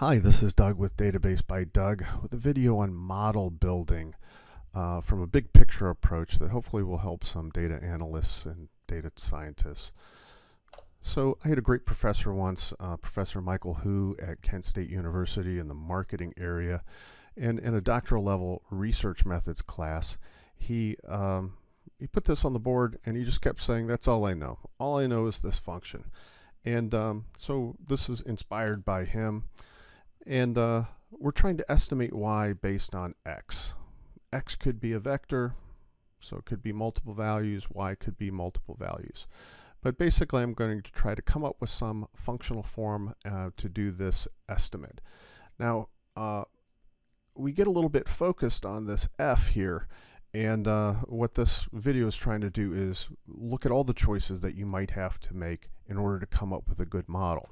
Hi, this is Doug with Database by Doug with a video on model building from a big picture approach that hopefully will help some data analysts and data scientists. So I had a great professor once, Professor Michael Hu at Kent State University in the marketing area, and in a doctoral level research methods class, he put this on the board and he just kept saying, "That's all I know. All I know is this function." And so this is inspired by him. And we're trying to estimate y based on x. X could be a vector, so it could be multiple values. Y could be multiple values. But basically, I'm going to try to come up with some functional form to do this estimate. Now, we get a little bit focused on this f here. And what this video is trying to do is look at all the choices that you might have to make in order to come up with a good model.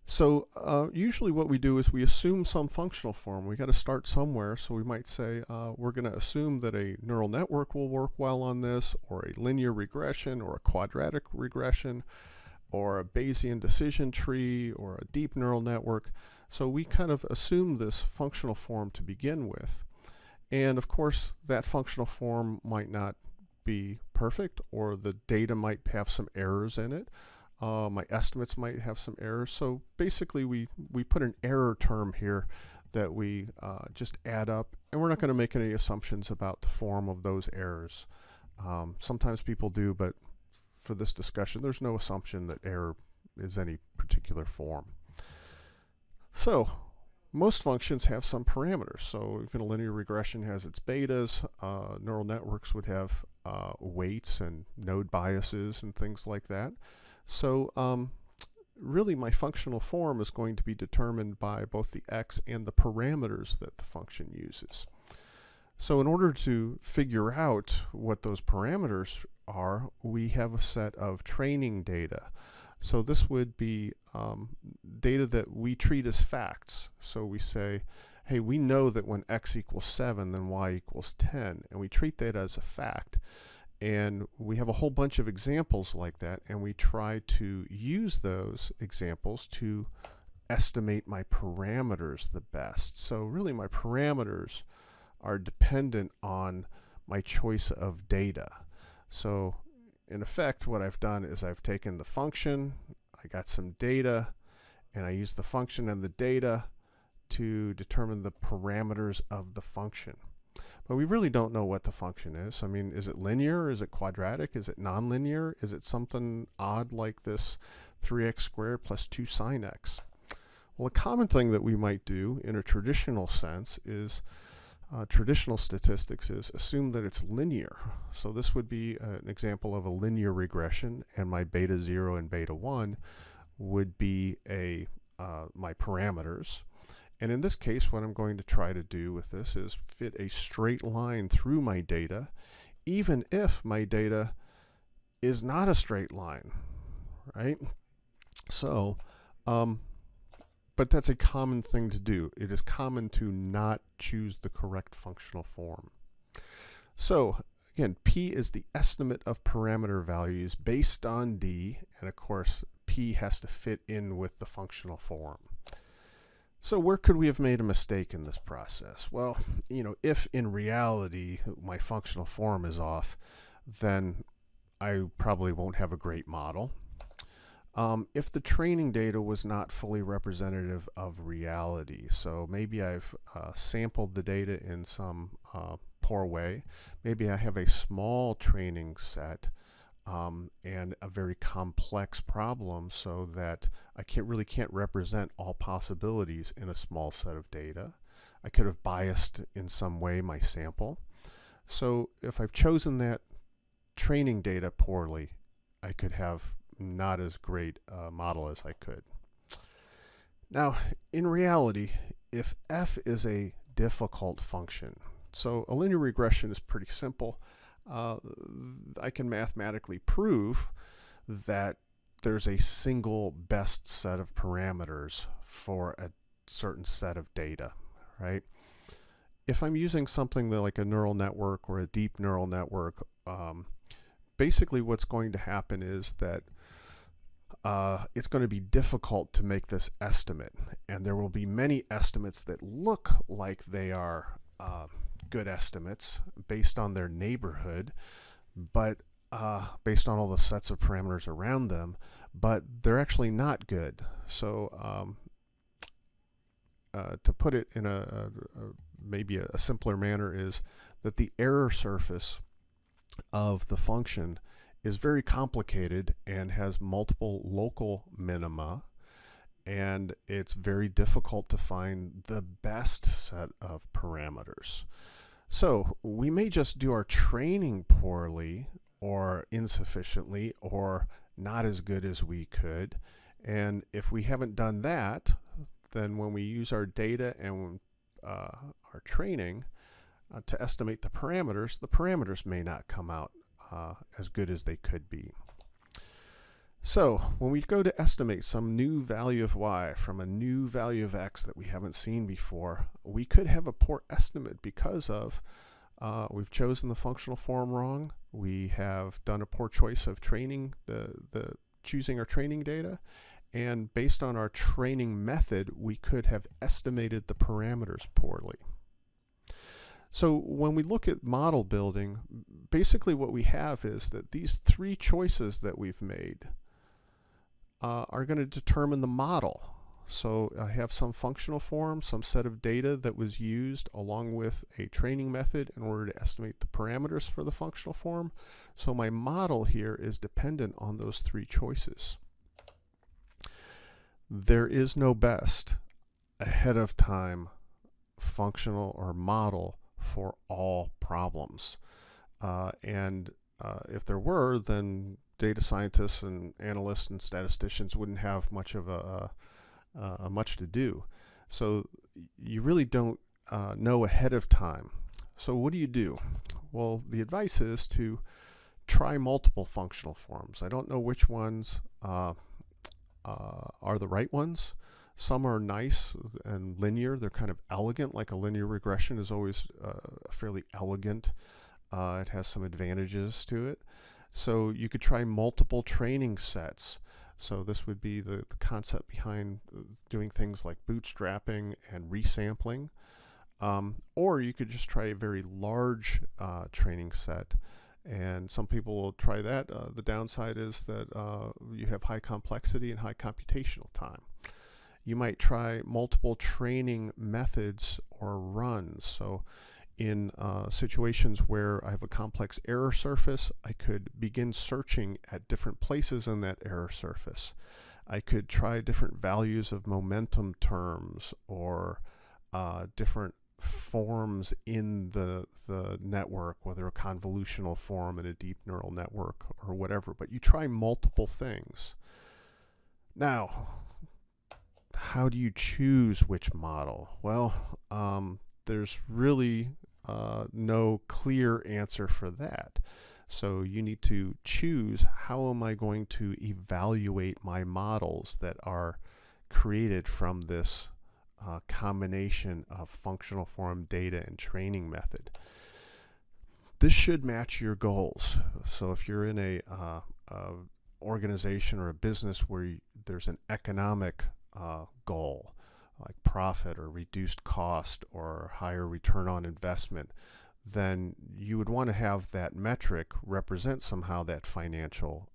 So usually what we do is we assume some functional form. We got to start somewhere, so we might say we're going to assume that a neural network will work well on this, or a linear regression, or a quadratic regression, or a Bayesian decision tree, or a deep neural network. So we kind of assume this functional form to begin with. And of course, that functional form might not be perfect, or the data might have some errors in it. My estimates might have some errors. So basically we put an error term here that we just add up, and we're not going to make any assumptions about the form of those errors. Sometimes people do, but for this discussion there's no assumption that error is any particular form. So most functions have some parameters. So if a linear regression has its betas, neural networks would have weights and node biases and things like that. So really my functional form is going to be determined by both the x and the parameters that the function uses. So in order to figure out what those parameters are, we have a set of training data. So this would be data that we treat as facts. So we say, hey, we know that when x equals 7, then y equals 10, and we treat that as a fact. And we have a whole bunch of examples like that, and we try to use those examples to estimate my parameters the best. So really my parameters are dependent on my choice of data. So in effect, what I've done is I've taken the function, I got some data, and I use the function and the data to determine the parameters of the function. But we really don't know what the function is. I mean, is it linear? Is it quadratic? Is it nonlinear? Is it something odd like this 3x squared plus 2 sine x? Well, a common thing that we might do in a traditional sense is, traditional statistics is assume that it's linear. So this would be an example of a linear regression, and my beta 0 and beta 1 would be my parameters. And in this case, what I'm going to try to do with this is fit a straight line through my data, even if my data is not a straight line, right? So, but that's a common thing to do. It is common to not choose the correct functional form. So again, P is the estimate of parameter values based on D, and of course, P has to fit in with the functional form. So where could we have made a mistake in this process? Well, if in reality my functional form is off, then I probably won't have a great model. If the training data was not fully representative of reality, so maybe I've sampled the data in some poor way, maybe I have a small training set and a very complex problem, so that I really can't represent all possibilities in a small set of data. I could have biased in some way my sample. So if I've chosen that training data poorly, I could have not as great a model as I could. Now, in reality, if f is a difficult function, so a linear regression is pretty simple. I can mathematically prove that there's a single best set of parameters for a certain set of data, right? If I'm using something like a neural network or a deep neural network, basically what's going to happen is that it's going to be difficult to make this estimate. And there will be many estimates that look like they are good estimates based on their neighborhood, but based on all the sets of parameters around them, but they're actually not good. So to put it in maybe a simpler manner is that the error surface of the function is very complicated and has multiple local minima, and it's very difficult to find the best set of parameters. So we may just do our training poorly or insufficiently or not as good as we could. And if we haven't done that, then when we use our data and our training to estimate the parameters may not come out as good as they could be. So when we go to estimate some new value of y from a new value of x that we haven't seen before, we could have a poor estimate because of we've chosen the functional form wrong. We have done a poor choice of training choosing our training data, and based on our training method, we could have estimated the parameters poorly. So when we look at model building, basically what we have is that these three choices that we've made are going to determine the model. So I have some functional form, some set of data that was used along with a training method in order to estimate the parameters for the functional form. So my model here is dependent on those three choices. There is no best ahead of time functional or model for all problems. If there were, then data scientists and analysts and statisticians wouldn't have much of much to do. So you really don't know ahead of time. So what do you do? Well, the advice is to try multiple functional forms. I don't know which ones are the right ones. Some are nice and linear. They're kind of elegant, like a linear regression is always fairly elegant. It has some advantages to it. So you could try multiple training sets. So this would be the concept behind doing things like bootstrapping and resampling. Or you could just try a very large training set. And some people will try that. The downside is that you have high complexity and high computational time. You might try multiple training methods or runs. So in situations where I have a complex error surface, I could begin searching at different places in that error surface. I could try different values of momentum terms or different forms in the network, whether a convolutional form in a deep neural network or whatever, but you try multiple things. Now, how do you choose which model? Well, there's really no clear answer for that. So you need to choose, how am I going to evaluate my models that are created from this combination of functional form data and training method. This should match your goals. So if you're in a organization or a business where there's an economic goal, like profit or reduced cost or higher return on investment, then you would want to have that metric represent somehow that financial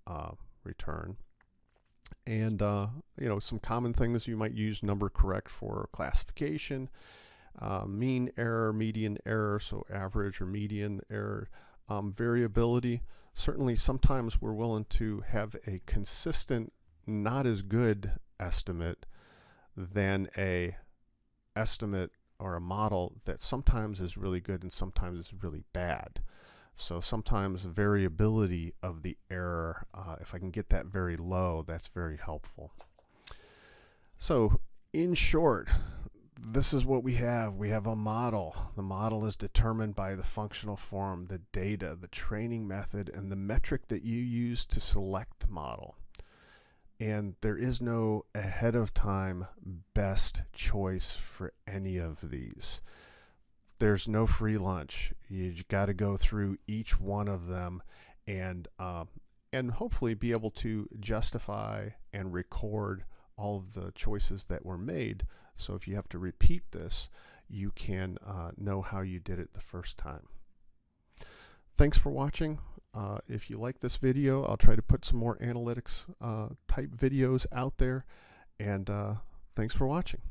return. And some common things you might use number correct for classification, mean error, median error, so average or median error, variability. Certainly sometimes we're willing to have a consistent, not as good estimate than a estimate or a model that sometimes is really good and sometimes is really bad. So sometimes variability of the error, if I can get that very low, that's very helpful. So in short, this is what we have. We have a model. The model is determined by the functional form, the data, the training method, and the metric that you use to select the model. And there is no ahead of time best choice for any of these. There's no free lunch. You got to go through each one of them and and hopefully be able to justify and record all of the choices that were made. So if you have to repeat this, you can know how you did it the first time. Thanks for watching. If you like this video, I'll try to put some more analytics type videos out there. And thanks for watching.